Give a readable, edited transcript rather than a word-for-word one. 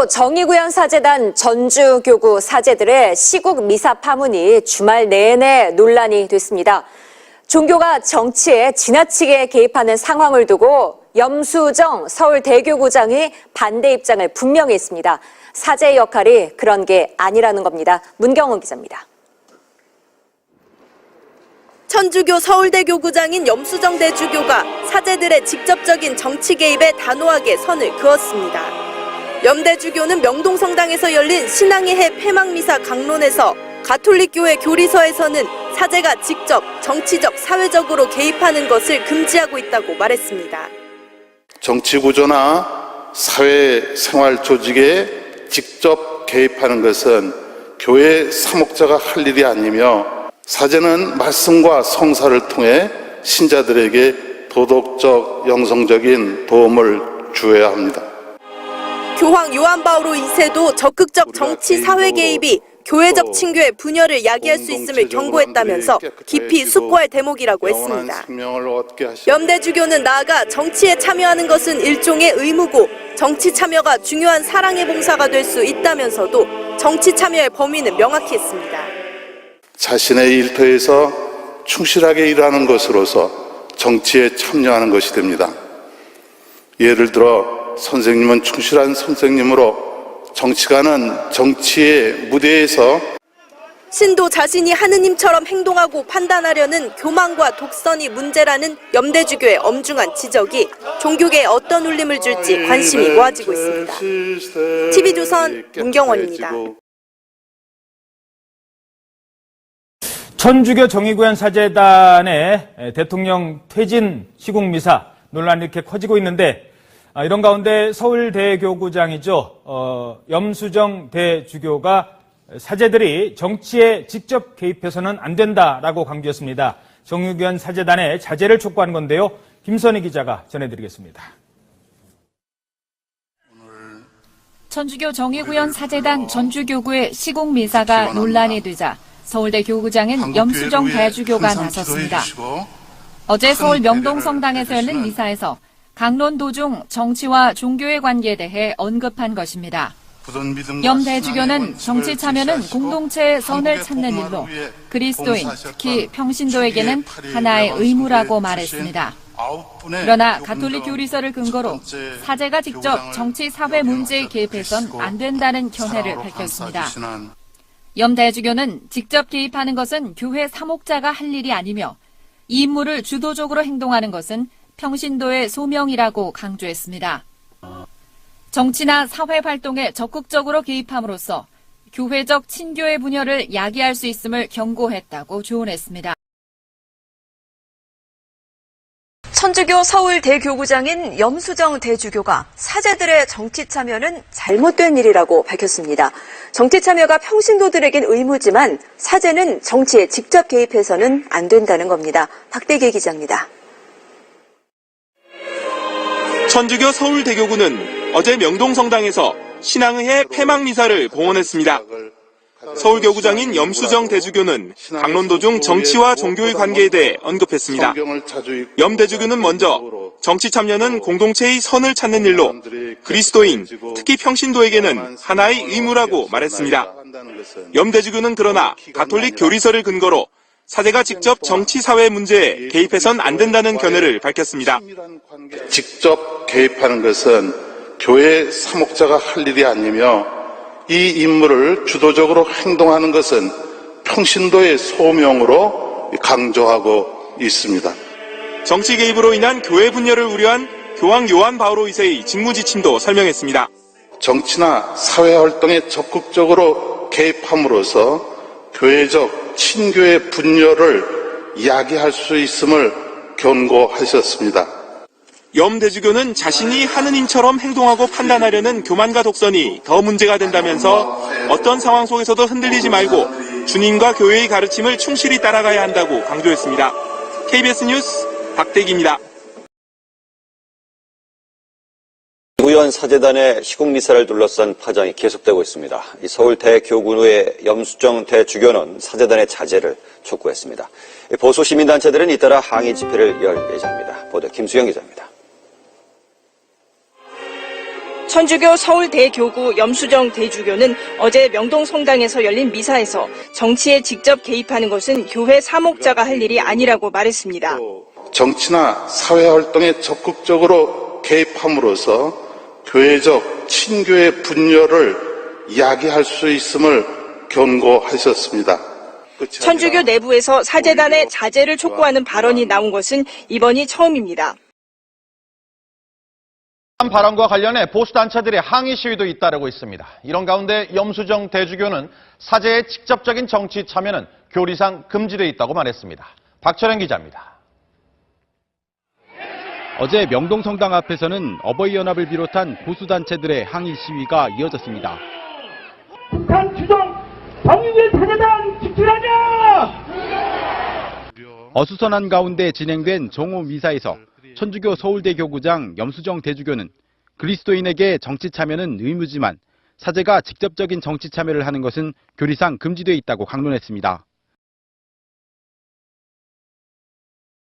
천주교 정의구현사재단 전주교구 사제들의 시국 미사 파문이 주말 내내 논란이 됐습니다. 종교가 정치에 지나치게 개입하는 상황을 두고 염수정 서울대교구장이 반대 입장을 분명히 했습니다. 사제의 역할이 그런 게 아니라는 겁니다. 문경원 기자입니다. 천주교 서울대교구장인 염수정 대주교가 사제들의 직접적인 정치 개입에 단호하게 선을 그었습니다. 염대주교는 명동성당에서 열린 신앙의 해 폐막미사 강론에서 가톨릭교회 교리서에서는 사제가 직접 정치적, 사회적으로 개입하는 것을 금지하고 있다고 말했습니다. 정치구조나 사회생활 조직에 직접 개입하는 것은 교회 사목자가 할 일이 아니며 사제는 말씀과 성사를 통해 신자들에게 도덕적, 영성적인 도움을 주어야 합니다. 교황 요한 바오로 2세도 적극적 정치 사회 개입이 교회적 친교의 분열을 야기할 수 있음을 경고했다면서 깊이 숙고할 대목이라고 했습니다. 염대주교는 나아가 정치에 참여하는 것은 일종의 의무고 정치 참여가 중요한 사랑의 봉사가 될 수 있다면서도 정치 참여의 범위는 명확히 했습니다. 자신의 일터에서 충실하게 일하는 것으로서 정치에 참여하는 것이 됩니다. 예를 들어 선생님은 충실한 선생님으로 정치가는 정치의 무대에서 신도 자신이 하느님처럼 행동하고 판단하려는 교만과 독선이 문제라는 염대주교의 엄중한 지적이 종교계에 어떤 울림을 줄지 관심이 모아지고 있습니다. TV조선 문경원입니다. 천주교 정의구현사재단의 대통령 퇴진 시국미사 논란이 이렇게 커지고 있는데 이런 가운데 서울대교구장이죠. 염수정 대주교가 사제들이 정치에 직접 개입해서는 안 된다라고 강조했습니다. 정의구현사재단의 자제를 촉구한 건데요. 김선희 기자가 전해드리겠습니다. 천주교 정의구현사재단 전주교구의 시국미사가 논란이 되자 서울대 교구장은 염수정 대주교가 나섰습니다. 어제 서울 명동성당에서 열린 미사에서 강론 도중 정치와 종교의 관계에 대해 언급한 것입니다. 염 대주교는 정치 참여는 공동체의 선을 찾는 일로 그리스도인, 특히 평신도에게는 하나의 의무라고 말했습니다. 그러나 가톨릭 교리서를 근거로 사제가 직접 정치 사회 문제에 개입해선 안 된다는 견해를 밝혔습니다. 염 대주교는 직접 개입하는 것은 교회 사목자가 할 일이 아니며 이 임무를 주도적으로 행동하는 것은 평신도의 소명이라고 강조했습니다. 정치나 사회 활동에 적극적으로 개입함으로써 교회적 친교의 분열을 야기할 수 있음을 경고했다고 조언했습니다. 천주교 서울대교구장인 염수정 대주교가 사제들의 정치 참여는 잘못된 일이라고 밝혔습니다. 정치 참여가 평신도들에겐 의무지만 사제는 정치에 직접 개입해서는 안 된다는 겁니다. 박대기 기자입니다. 천주교 서울대교구는 어제 명동성당에서 신앙의 해 폐막미사를 봉헌했습니다. 서울교구장인 염수정 대주교는 강론 도중 정치와 종교의 관계에 대해 언급했습니다. 염 대주교는 먼저 정치 참여는 공동체의 선을 찾는 일로 그리스도인, 특히 평신도에게는 하나의 의무라고 말했습니다. 염 대주교는 그러나 가톨릭 교리서를 근거로 사제가 직접 정치 사회 문제에 개입해선 안 된다는 견해를 밝혔습니다. 직접 개입하는 것은 교회 사목자가 할 일이 아니며 이 임무를 주도적으로 행동하는 것은 평신도의 소명으로 강조하고 있습니다. 정치 개입으로 인한 교회 분열을 우려한 교황 요한 바오로 2세의 직무지침도 설명했습니다. 정치나 사회활동에 적극적으로 개입함으로써 교회적 친교의 분열을 야기할 수 있음을 경고하셨습니다. 염 대주교는 자신이 하느님처럼 행동하고 판단하려는 교만과 독선이 더 문제가 된다면서 어떤 상황 속에서도 흔들리지 말고 주님과 교회의 가르침을 충실히 따라가야 한다고 강조했습니다. KBS 뉴스 박대기입니다. 구현사재단의 시국미사를 둘러싼 파장이 계속되고 있습니다. 이 서울대교구의 염수정 대주교는 사재단의 자제를 촉구했습니다. 보수 시민단체들은 잇따라 항의 집회를 열 예정입니다. 보도 김수영 기자입니다. 천주교 서울대교구 염수정 대주교는 어제 명동성당에서 열린 미사에서 정치에 직접 개입하는 것은 교회 사목자가 할 일이 아니라고 말했습니다. 정치나 사회활동에 적극적으로 개입함으로써 교회적 친교의 분열을 야기할 수 있음을 견고하셨습니다. 천주교 내부에서 사제단의 자제를 촉구하는 발언이 나온 것은 이번이 처음입니다. 발언과 관련해 보수단체들의 항의 시위도 잇따르고 있습니다. 이런 가운데 염수정 대주교는 사제의 직접적인 정치 참여는 교리상 금지되어 있다고 말했습니다. 박철현 기자입니다. 어제 명동성당 앞에서는 어버이연합을 비롯한 보수단체들의 항의 시위가 이어졌습니다. 북한 추종 정유길 사제단 직출하자! 어수선한 가운데 진행된 정오 미사에서 천주교 서울대교구장 염수정 대주교는 그리스도인에게 정치 참여는 의무지만 사제가 직접적인 정치 참여를 하는 것은 교리상 금지되어 있다고 강론했습니다.